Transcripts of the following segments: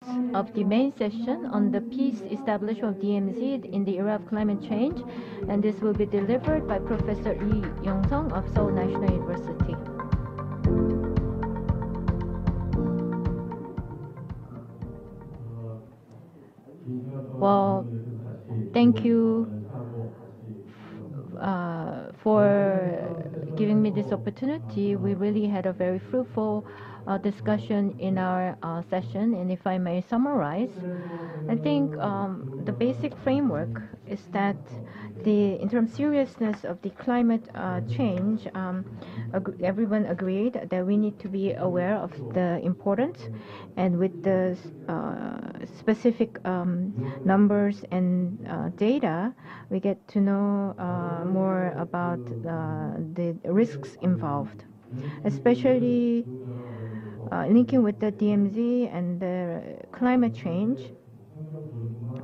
of the main session on the peace establishment of DMZ in the era of climate change, and this will be delivered by Professor Lee Yong-sung of Seoul National University. Well, thank you for giving me this opportunity. We really had a very fruitful discussion in our session, and if I may summarize, I think the basic framework is that in terms of seriousness of the climate change, everyone agreed that we need to be aware of the importance, and with the specific numbers and data, we get to know more about the risks involved, especially linking with the DMZ and the climate change,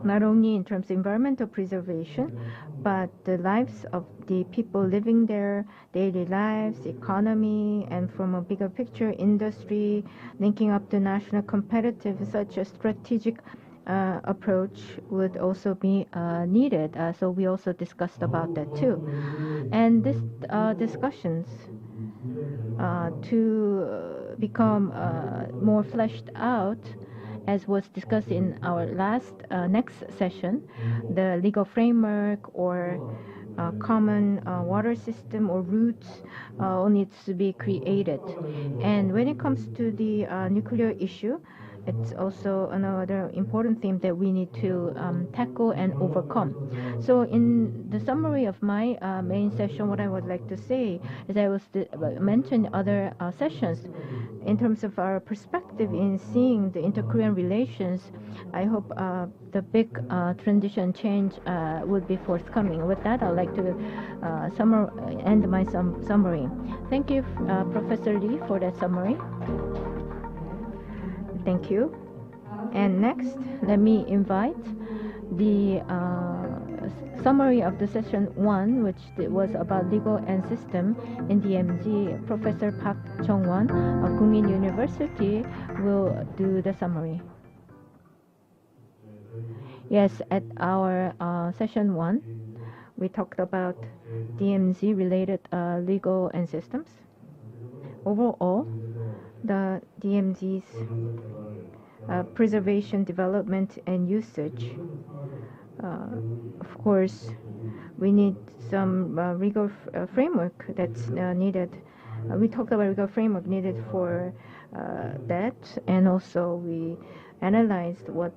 not only in terms of environmental preservation, but the lives of the people living there, daily lives, economy, and from a bigger picture, industry, linking up to national competitive, such a strategic approach would also be needed. So we also discussed about that too. And this discussions to become more fleshed out, as was discussed in our next session, the legal framework or common water system or routes needs to be created. And when it comes to the nuclear issue, it's also another important theme that we need to tackle and overcome. So in the summary of my main session, what I would like to say is I was mentioned other sessions in terms of our perspective in seeing the inter-Korean relations. I hope the big transition change would be forthcoming. With that, I'd like to end my summary. Thank you, Professor Lee, for that summary. Thank you. And next, let me invite the summary of the session 1, which was about legal and system in DMZ. Professor Park Chung-won of Kookmin University will do the summary. Yes, at our session 1, we talked about DMZ related legal and systems. Overall, the DMZ's preservation, development, and usage. Of course, we need some legal framework that's needed. We talked about legal framework needed for that, and also we analyzed what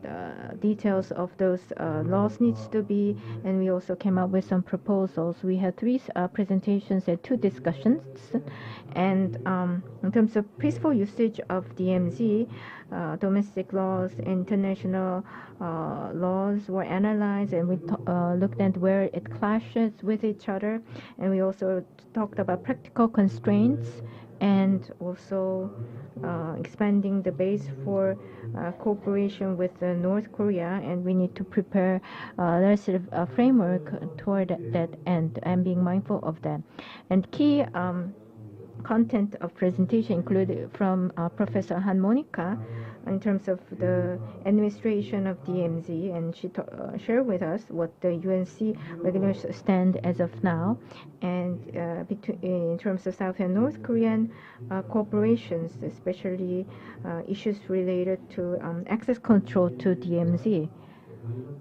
details of those laws needs to be, and we also came up with some proposals. We had 3 presentations and 2 discussions, and in terms of peaceful usage of DMZ, domestic laws, international laws were analyzed, and we looked at where it clashes with each other, and we also talked about practical constraints and also expanding the base for cooperation with North Korea, and we need to prepare a sort of framework toward that end and being mindful of that. And key content of presentation included from Professor Han Monica in terms of the administration of DMZ, and she shared with us what the UNC regulations stand as of now, and in terms of South and North Korean cooperations, especially issues related to access control to DMZ.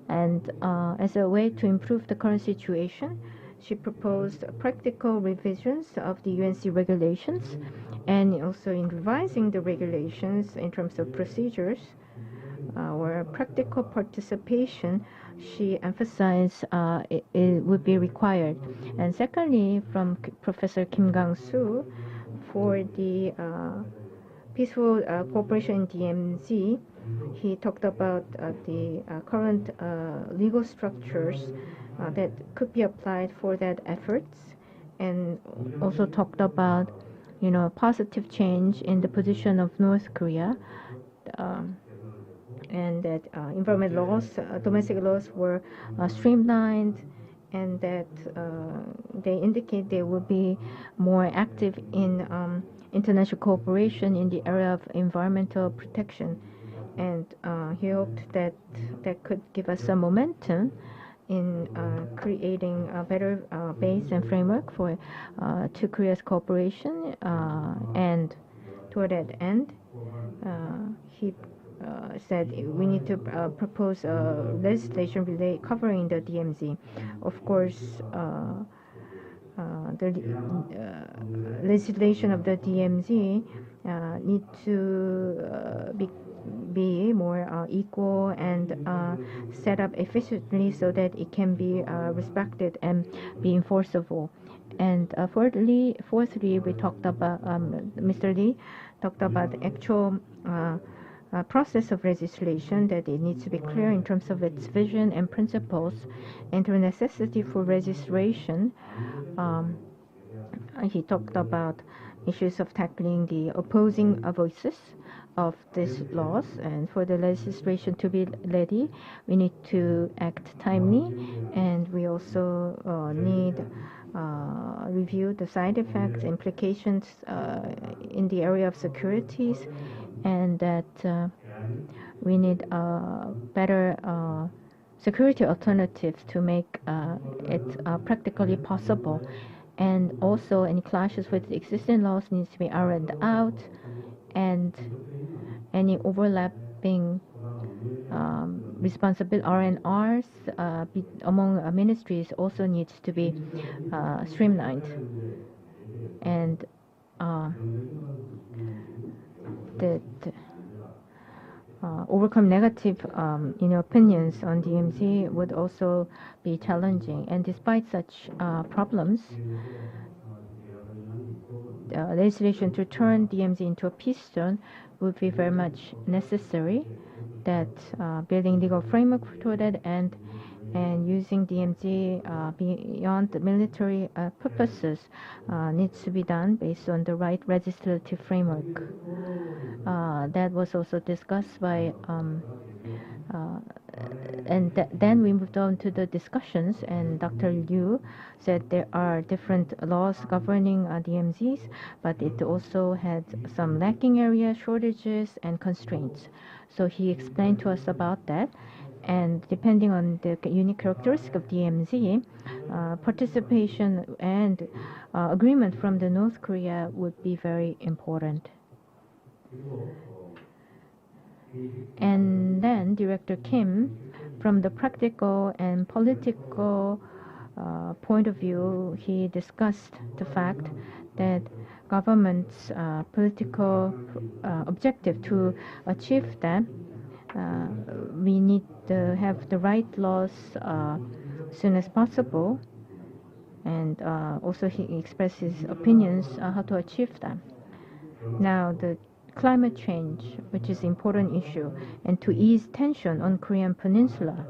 And as a way to improve the current situation, she proposed practical revisions of the UNC regulations, and also in revising the regulations in terms of procedures or practical participation, she emphasized it would be required. And secondly, from Professor Kim Gang-soo, for the peaceful cooperation in DMZ, he talked about the current legal structures that could be applied for that efforts, and also talked about positive change in the position of North Korea, and that environment laws, domestic laws were streamlined, and that they indicate they will be more active in international cooperation in the area of environmental protection. and he hoped that that could give us some momentum in creating a better base and framework for two Korea's cooperation. And toward that end, he said we need to propose legislation covering the DMZ. Of course, the legislation of the DMZ need to be more equal and set up efficiently so that it can be respected and be enforceable. And fourthly, we talked about Mr. Lee talked about the actual process of legislation, that it needs to be clear in terms of its vision and principles, and the necessity for registration. He talked about issues of tackling the opposing voices of these laws, and for the legislation to be ready, we need to act timely, and we also need review the side effects, implications in the area of securities, and that we need better security alternatives to make it practically possible. And also any clashes with existing laws needs to be ironed out, and any overlapping responsible R&Rs among ministries also needs to be streamlined. And that overcome negative opinions on DMZ would also be challenging. And despite such problems, legislation to turn DMZ into a peace zone would be very much necessary. That building legal framework toward that end and using DMZ beyond the military purposes needs to be done based on the right legislative framework. That was also discussed by and then we moved on to the discussions, and Dr. Liu said there are different laws governing DMZs, but it also had some lacking area, shortages, and constraints. So he explained to us about that. And depending on the unique characteristic of DMZ, participation and agreement from the North Korea would be very important. And then Director Kim, from the practical and political point of view, he discussed the fact that government's political objective to achieve that, we need to have the right laws soon as possible. And also he expressed his opinions how to achieve that. Now the climate change, which is an important issue, and to ease tension on Korean Peninsula,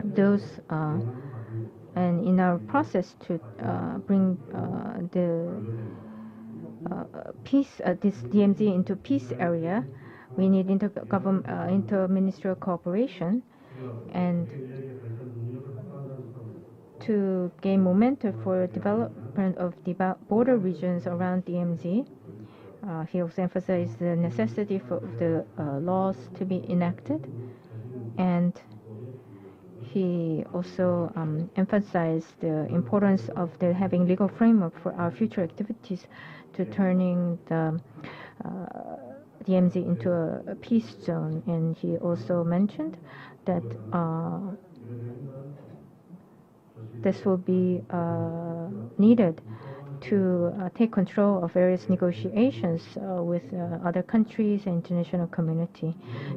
those and in our process to bring the peace, this DMZ into peace area, we need interministerial cooperation, and to gain momentum for development of the border regions around DMZ. He also emphasized the necessity for the laws to be enacted, and he also emphasized the importance of having legal framework for our future activities to turning the DMZ into a peace zone. And he also mentioned that this will be needed to take control of various negotiations with other countries and international community.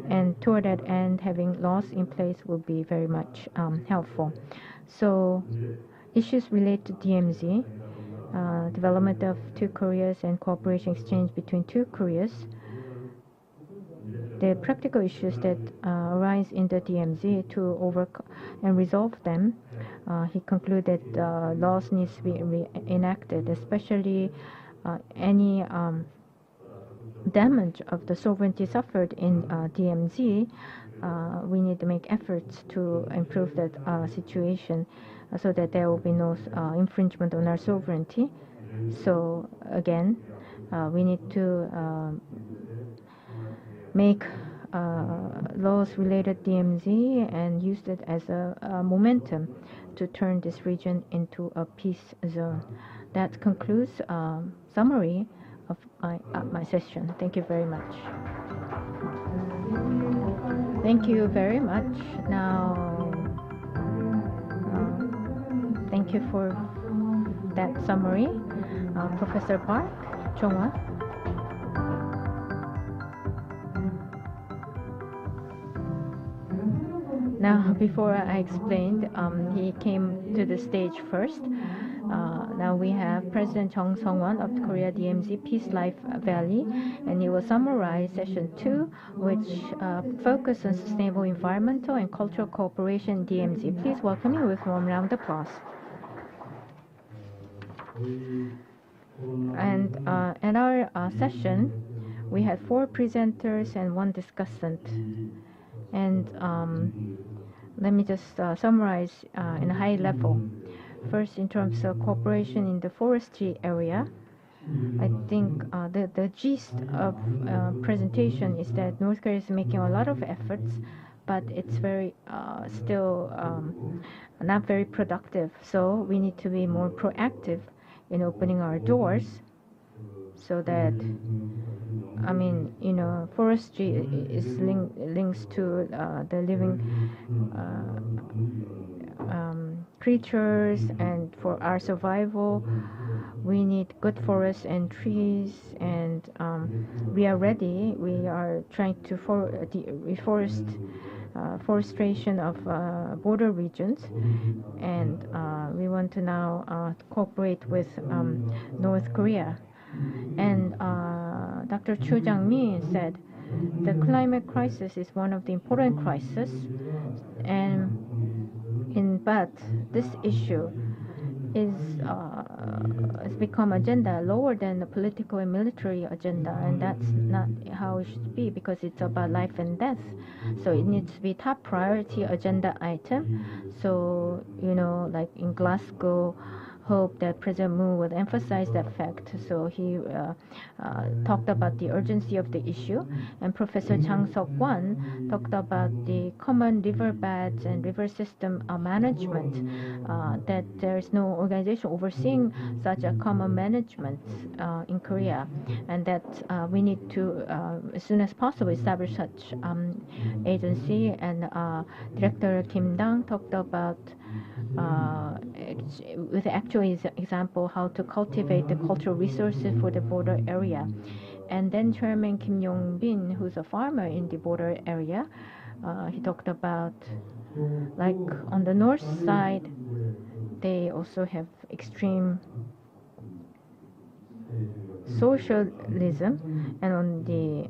And toward that end, having laws in place will be very much helpful. So issues related to DMZ, development of two Koreas and cooperation exchange between two Koreas, the practical issues that arise in the DMZ, to overcome and resolve them. He concluded laws need to be enacted, especially any damage of the sovereignty suffered in DMZ. We need to make efforts to improve that situation so that there will be no infringement on our sovereignty. So again, we need to make laws related DMZ and used it as a momentum to turn this region into a peace zone. That concludes summary of my session. Thank you very much. Thank you very much. Now, thank you for that summary, Professor Park, Chong-won. Now, before I explained, he came to the stage first. Now we have President Chung Sung-won of Korea DMZ Peace Life Valley, and he will summarize session 2, which focus on sustainable environmental and cultural cooperation in DMZ. Please welcome him with warm round of applause. And at our session, we had 4 presenters and 1 discussant. And let me just summarize in a high level. First, in terms of cooperation in the forestry area, I think the gist of presentation is that North Korea is making a lot of efforts, but it's very still not very productive. So we need to be more proactive in opening our doors, so that, I mean, you know, forestry is links to the living creatures, and for our survival, we need good forests and trees, and we are ready. We are trying to forestation of border regions, and we want to now cooperate with North Korea. And Dr. Cho Jang-mi said the climate crisis is one of the important crises, but this issue has become agenda lower than the political and military agenda, and that's not how it should be, because it's about life and death. So it needs to be top priority agenda item. So, you know, like in Glasgow, hope that President Moon would emphasize that fact. So he talked about the urgency of the issue, and Professor Chang Seok-won talked about the common riverbeds and river system management, that there is no organization overseeing such a common management in Korea, and that we need to, as soon as possible, establish such agency. And Director Kim Dang talked about with the actual example how to cultivate the cultural resources for the border area. And then Chairman Kim Yong-bin, who's a farmer in the border area, he talked about, like, on the north side they also have extreme socialism, and on the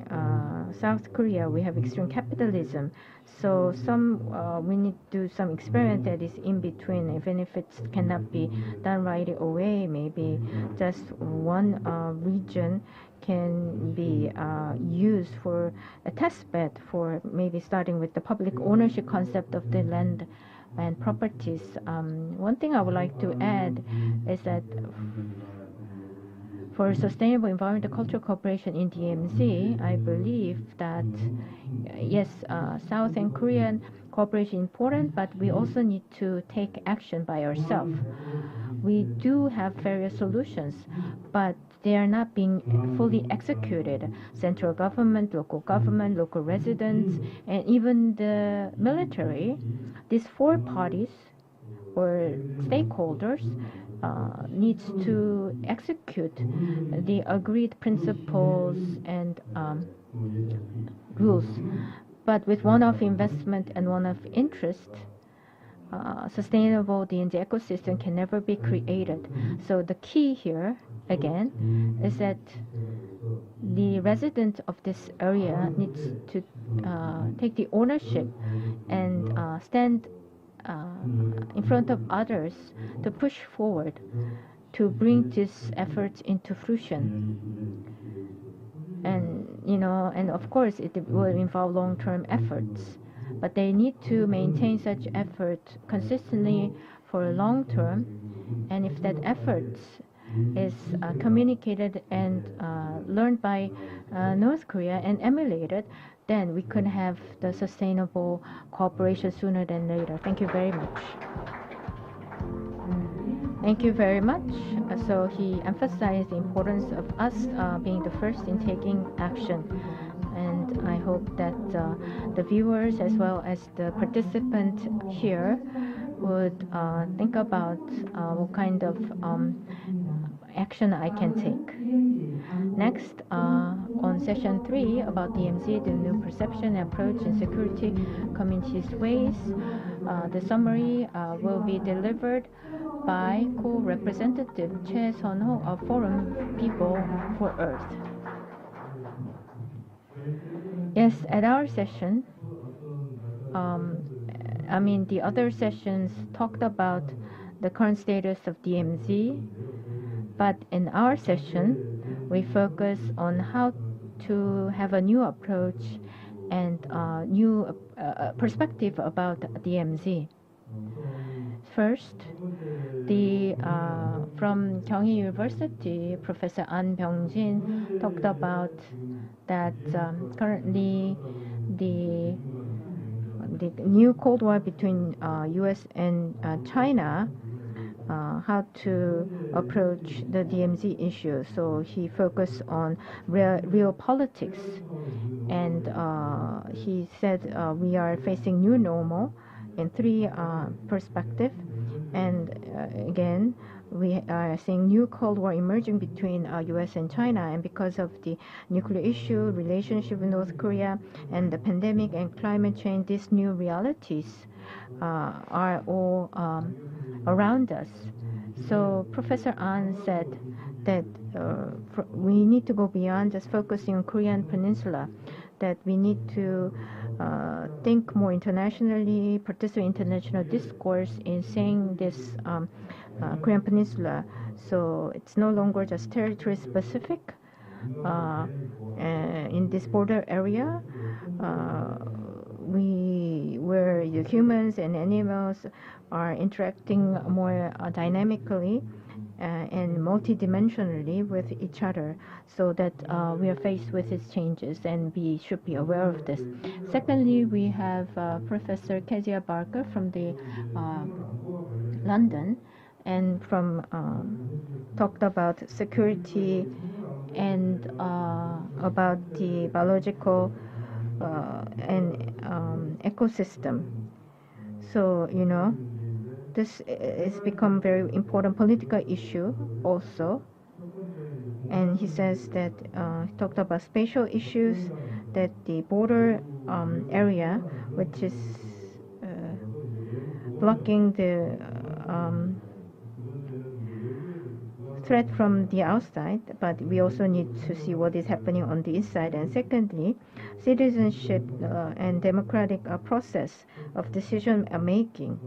South Korea we have extreme capitalism. So we need to do some experiment that is in between. Even if it cannot be done right away, maybe just one region can be used for a test bed, for maybe starting with the public ownership concept of the land and properties. One thing I would like to add is that for sustainable environmental cultural cooperation in DMZ, I believe that yes, South and Korean cooperation is important, but we also need to take action by ourselves. We do have various solutions, but they are not being fully executed. Central government, local residents, and even the military, these 4 parties or stakeholders needs to execute the agreed principles and rules. But with one-off investment and one-off interest, sustainable DMZ ecosystem can never be created. So the key here, again, is that the resident of this area needs to take the ownership and stand in front of others to push forward to bring these efforts into fruition. And and of course it will involve long-term efforts, but they need to maintain such effort consistently for long term. And if that efforts is communicated and learned by North Korea and emulated, then we could have the sustainable cooperation sooner than later. Thank you very much. Thank you very much. So he emphasized the importance of us being the first in taking action. And I hope that the viewers as well as the participant here would think about what kind of action I can take. Next, on session 3 about DMZ, the new perception approach in security communities ways, the summary will be delivered by co-representative Choi Sun-ho of Forum People for Earth. Yes, at our session, the other sessions talked about the current status of DMZ, but in our session, we focus on how to have a new approach and new perspective about DMZ. First, from Kyunghee University, Professor An Byung-jin talked about that currently the new Cold War between U.S. and China, how to approach the DMZ issue. So he focused on real politics, and he said we are facing new normal in three perspectives. And again, we are seeing new Cold War emerging between U.S. and China, and because of the nuclear issue, relationship with North Korea, and the pandemic and climate change, these new realities are all around us. So Professor An said that we need to go beyond just focusing on Korean Peninsula, that we need to think more internationally, participate in international discourse in saying this Korean Peninsula. So it's no longer just territory specific. In this border area, where the humans and animals are interacting more dynamically and multidimensionally with each other, so that we are faced with these changes and we should be aware of this. Secondly, we have Professor Kezia Barker from the London, and from talked about security and about the biological and ecosystem. So this has become very important political issue also. And he says that he talked about spatial issues, that the border area, which is blocking the threat from the outside, but we also need to see what is happening on the inside. And secondly, citizenship and democratic process of decision making,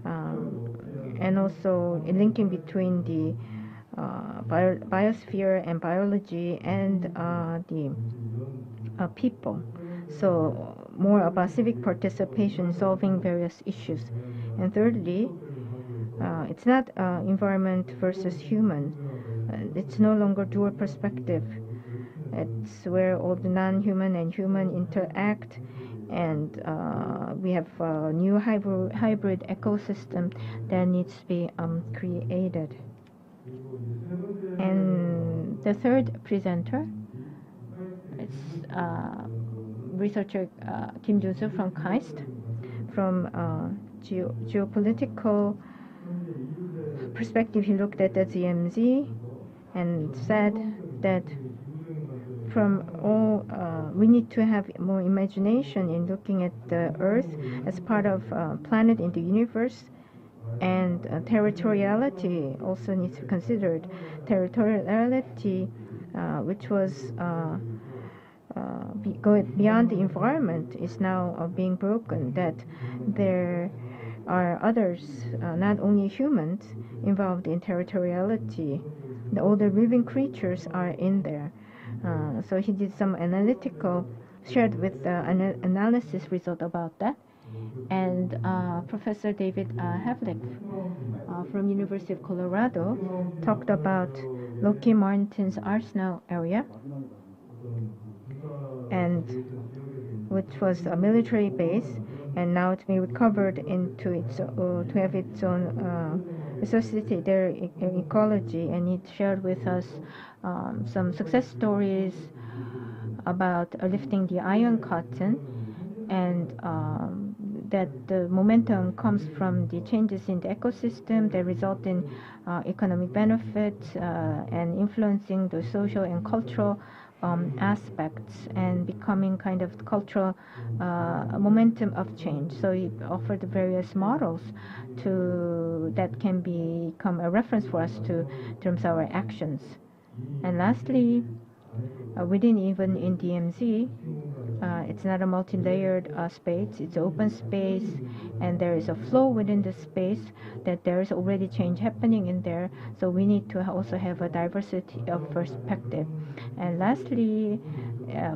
and also linking between the biosphere and biology and the people. So more about civic participation, solving various issues. And thirdly, it's not environment versus human. It's no longer dual perspective. It's where all the non-human and human interact, and we have a new hybrid ecosystem that needs to be created. And the third presenter is researcher Kim Jun-soo from KAIST, from geopolitical perspective. He looked at the DMZ and said that from all, we need to have more imagination in looking at the Earth as part of planet in the universe, and territoriality also needs to be considered. Territoriality, which was beyond the environment, is now being broken. That there are others, not only humans, involved in territoriality. All the living creatures are in there. So he did some analytical, shared with the analysis result about that. And Professor David Havlik from University of Colorado talked about Lockheed Martin's Arsenal area, and which was a military base, and now it's been recovered into its to have its own associated their ecology. And it shared with us some success stories about lifting the iron cotton, and that the momentum comes from the changes in the ecosystem that result in economic benefits and influencing the social and cultural aspects and becoming kind of cultural momentum of change. So it offered various models to that can become a reference for us to in terms of our actions. And lastly, within even in DMZ, it's not a multi-layered space, it's open space, and there is a flow within the space that there is already change happening in there, so we need to also have a diversity of perspective. And lastly,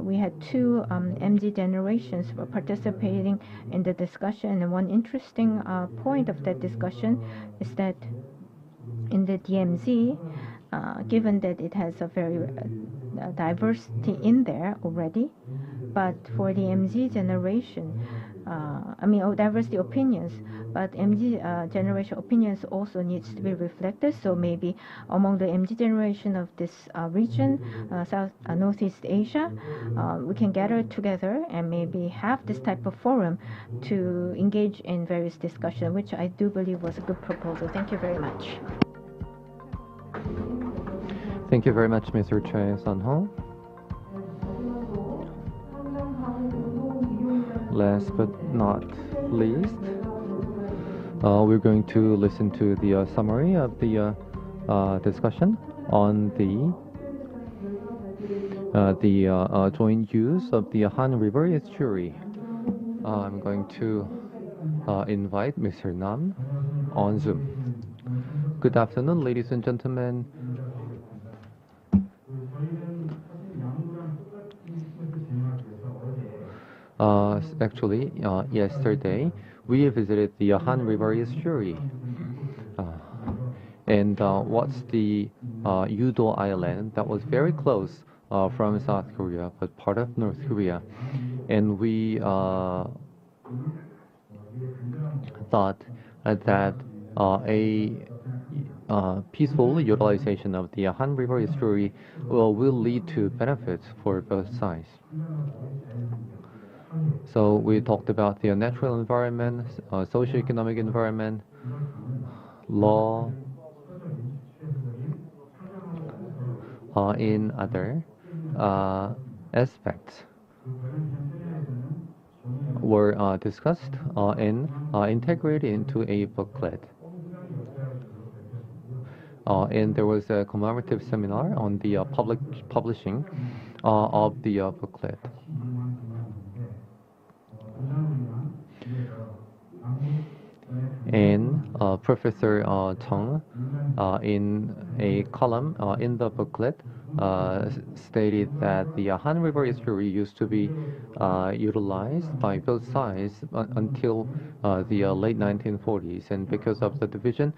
we had two MG generations participating in the discussion, and one interesting point of that discussion is that in the DMZ, given that it has a very diversity in there already, but for the MZ generation, diversity opinions, but MZ generation opinions also needs to be reflected. So maybe among the MZ generation of this region, Northeast Asia, we can gather together and maybe have this type of forum to engage in various discussion, which I do believe was a good proposal. Thank you very much. Thank you very much, Mr. Choi Sun-ho. Last but not least, we're going to listen to the summary of the discussion on the joint use of the Han River estuary. I'm going to invite Mr. Nam on Zoom. Good afternoon, ladies and gentlemen. Actually, yesterday we visited the Han River estuary. And what's the Yudo Island that was very close from South Korea, but part of North Korea. And we thought that a peaceful utilization of the Han River estuary will lead to benefits for both sides. So we talked about the natural environment, socio-economic environment, law, in other aspects were discussed and integrated into a booklet. And there was a commemorative seminar on the publishing of the booklet. And Professor Chung, in a column in the booklet, stated that the Han River estuary used to be utilized by both sides until the late 1940s, and because of the division,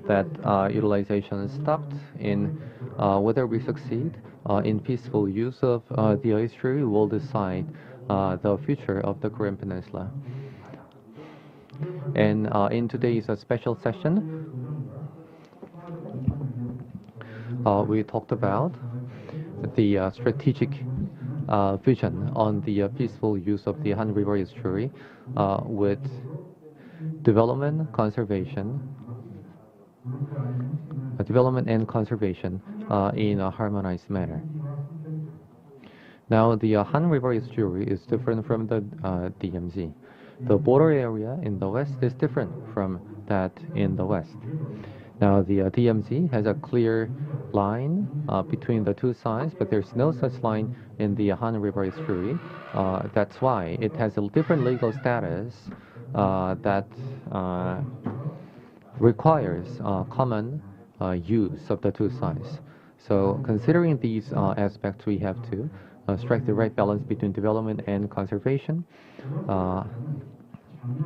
that utilization stopped. In whether we succeed in peaceful use of the estuary will decide the future of the Korean Peninsula. And in today's special session, we talked about the strategic vision on the peaceful use of the Han River estuary with development and conservation in a harmonized manner. Now, the Han River estuary is different from the DMZ. The border area in the west is different from that in the west. Now, the DMZ has a clear line between the two sides, but there's no such line in the Han River estuary. That's why it has a different legal status that requires common use of the two sides. So considering these aspects, we have to strike the right balance between development and conservation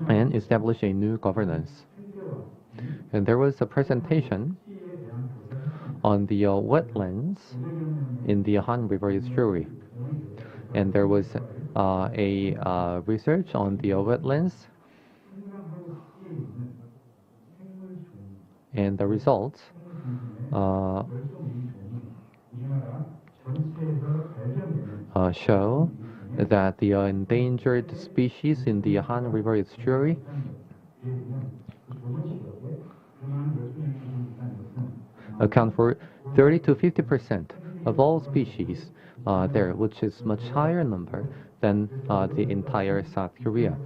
and establish a new governance. And there was a presentation on the wetlands in the Han River estuary. And there was a research on the wetlands, and the results show that the endangered species in the Han River estuary account for 30 to 50% of all species there, which is much higher number than the entire South Korea.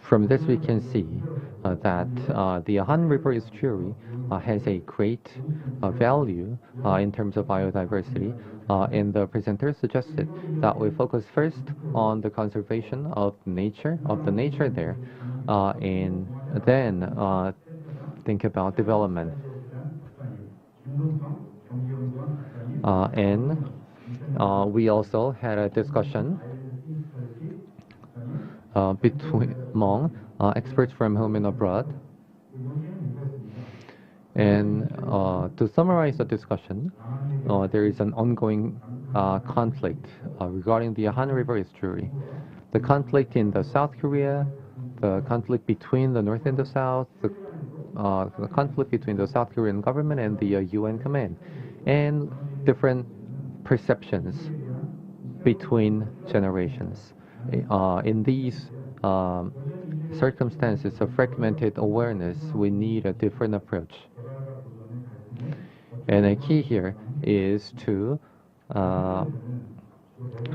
From this, we can see that the Han River estuary has a great value in terms of biodiversity, and the presenter suggested that we focus first on the conservation of the nature there, and then think about development. And we also had a discussion among experts from home and abroad. And to summarize the discussion, there is an ongoing conflict regarding the Han River estuary. The conflict in the South Korea, the conflict between the North and the South, the conflict between the South Korean government and the UN command, and different perceptions between generations. In these circumstances of fragmented awareness, we need a different approach. And a key here is to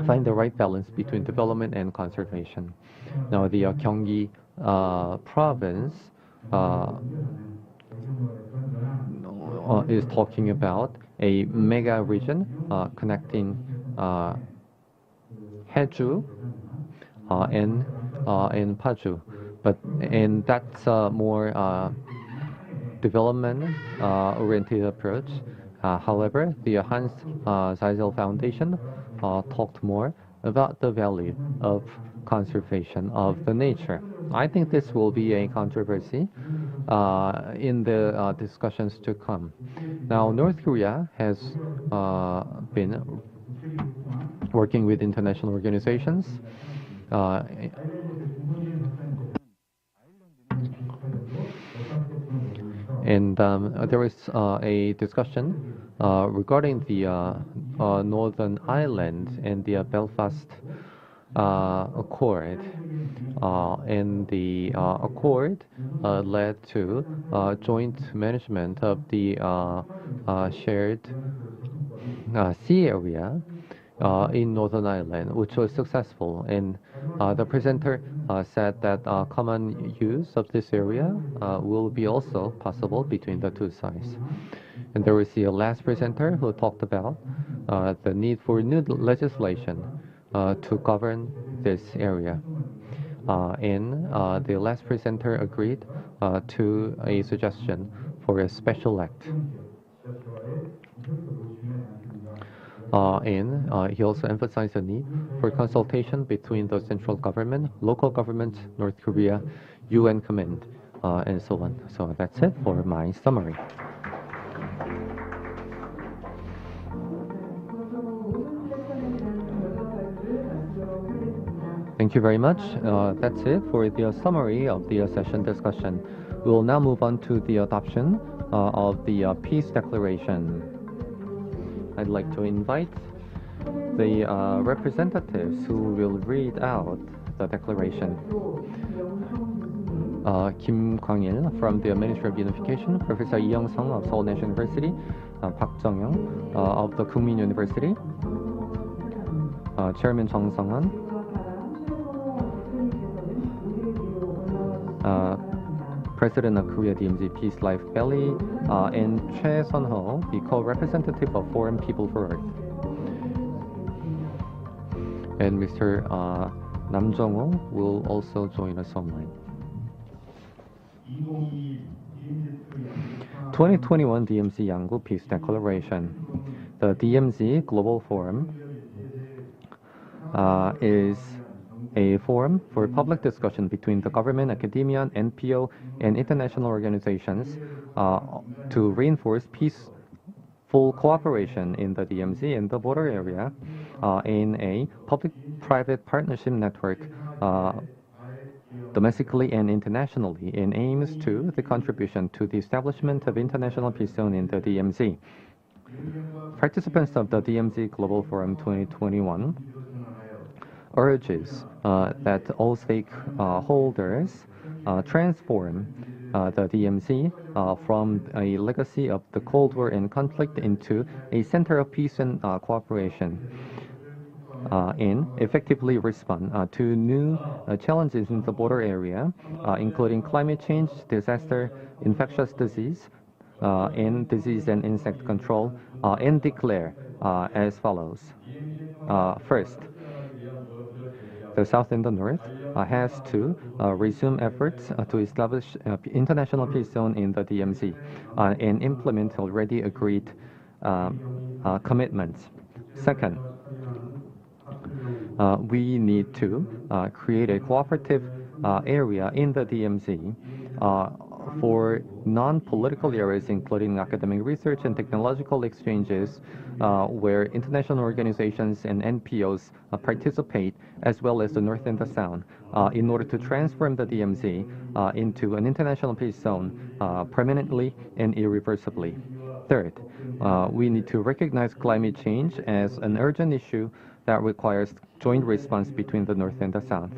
find the right balance between development and conservation. Now, the Gyeonggi province is talking about a mega region connecting Haeju and Paju, and that's a more development oriented approach. However, the Hans Zeisel Foundation talked more about the value of conservation of the nature. I think this will be a controversy in the discussions to come. Now, North Korea has been working with international organizations and there was a discussion regarding the Northern Ireland and the Belfast Accord. And the accord led to joint management of the shared sea area in Northern Ireland, which was successful. And the presenter said that common use of this area will be also possible between the two sides. And there was the last presenter who talked about the need for new legislation to govern this area. And the last presenter agreed to a suggestion for a special act. And he also emphasized the need for consultation between the central government, local government, North Korea, UN command, and so on. So that's it for my summary. Thank you very much. That's it for the summary of the session discussion. We will now move on to the adoption of the Peace Declaration. I'd like to invite the representatives who will read out the declaration. Kim Kwang-il from the Ministry of Unification, Professor Lee Young-sung of Seoul National University, Park Jung-young of the Kookmin University, Chairman Chung Sung-han, President of Korea DMZ Peace Life Valley, and Choi Sun-ho, the co-representative of Foreign People for Earth. And Mr. Nam Jong-ho will also join us online. 2021 DMZ Yanggu Peace Declaration. The DMZ Global Forum is a forum for public discussion between the government, academia, NPO, and international organizations to reinforce peaceful cooperation in the DMZ and the border area in a public-private partnership network domestically and internationally, and aims to the contribution to the establishment of international peace zone in the DMZ. Participants of the DMZ Global Forum 2021 urges that all stakeholders transform the DMZ from a legacy of the Cold War and conflict into a center of peace and cooperation, and effectively respond to new challenges in the border area, including climate change, disaster, infectious disease, and disease and insect control, and declare as follows. First, the South and the North has to resume efforts to establish international peace zone in the DMZ and implement already agreed commitments. Second, we need to create a cooperative area in the DMZ for non-political areas, including academic research and technological exchanges, where international organizations and NPOs participate, as well as the North and the South, in order to transform the DMZ into an international peace zone permanently and irreversibly. Third, we need to recognize climate change as an urgent issue that requires joint response between the North and the South,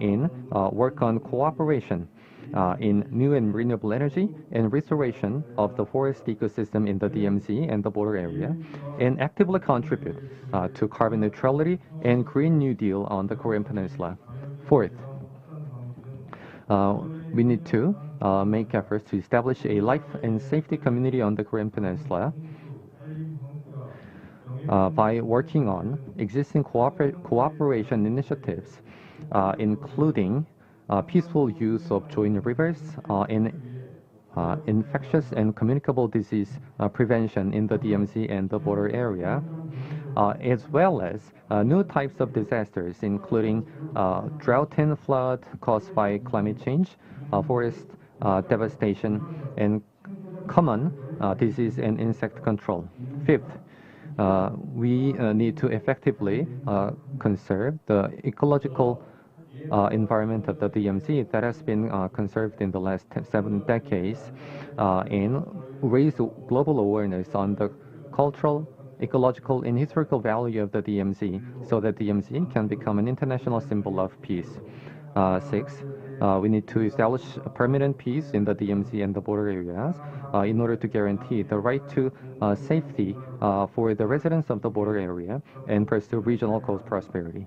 and work on cooperation in new and renewable energy and restoration of the forest ecosystem in the DMZ and the border area, and actively contribute to carbon neutrality and Green New Deal on the Korean Peninsula. Fourth, we need to make efforts to establish a life and safety community on the Korean Peninsula by working on existing cooperation initiatives, including peaceful use of joint rivers and infectious and communicable disease prevention in the DMZ and the border area, as well as new types of disasters, including drought and flood caused by climate change, forest devastation, and common disease and insect control. Fifth, we need to effectively conserve the ecological environment of the DMZ that has been conserved in the last 7 decades, and raise global awareness on the cultural, ecological, and historical value of the DMZ, so that DMZ can become an international symbol of peace. Six, we need to establish a permanent peace in the DMZ and the border areas in order to guarantee the right to safety for the residents of the border area and pursue regional prosperity.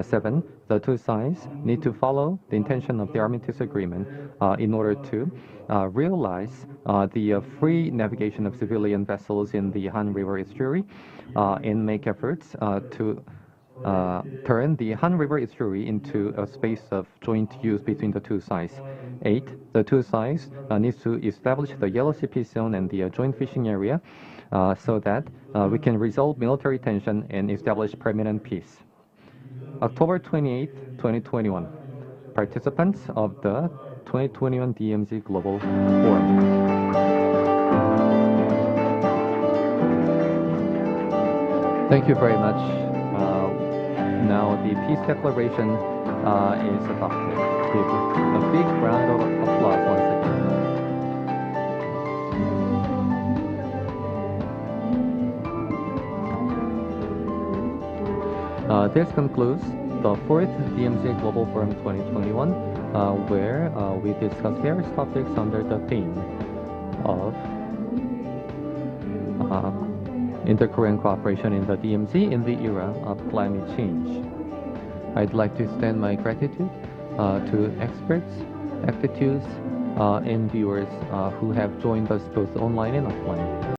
Seven, the two sides need to follow the intention of the Armistice Agreement in order to realize the free navigation of civilian vessels in the Han River estuary and make efforts to turn the Han River estuary into a space of joint use between the two sides. 8. The two sides need to establish the Yellow Sea Peace Zone and the joint fishing area so that we can resolve military tension and establish permanent peace. October 28, 2021. Participants of the 2021 DMZ Global Forum. Thank you very much. Now the peace declaration is adopted. Give a big round of applause once again. This concludes the 4th DMZ Global Forum 2021, where we discuss various topics under the theme of inter-Korean cooperation in the DMZ in the era of climate change. I'd like to extend my gratitude to experts, actitudes, and viewers who have joined us both online and offline.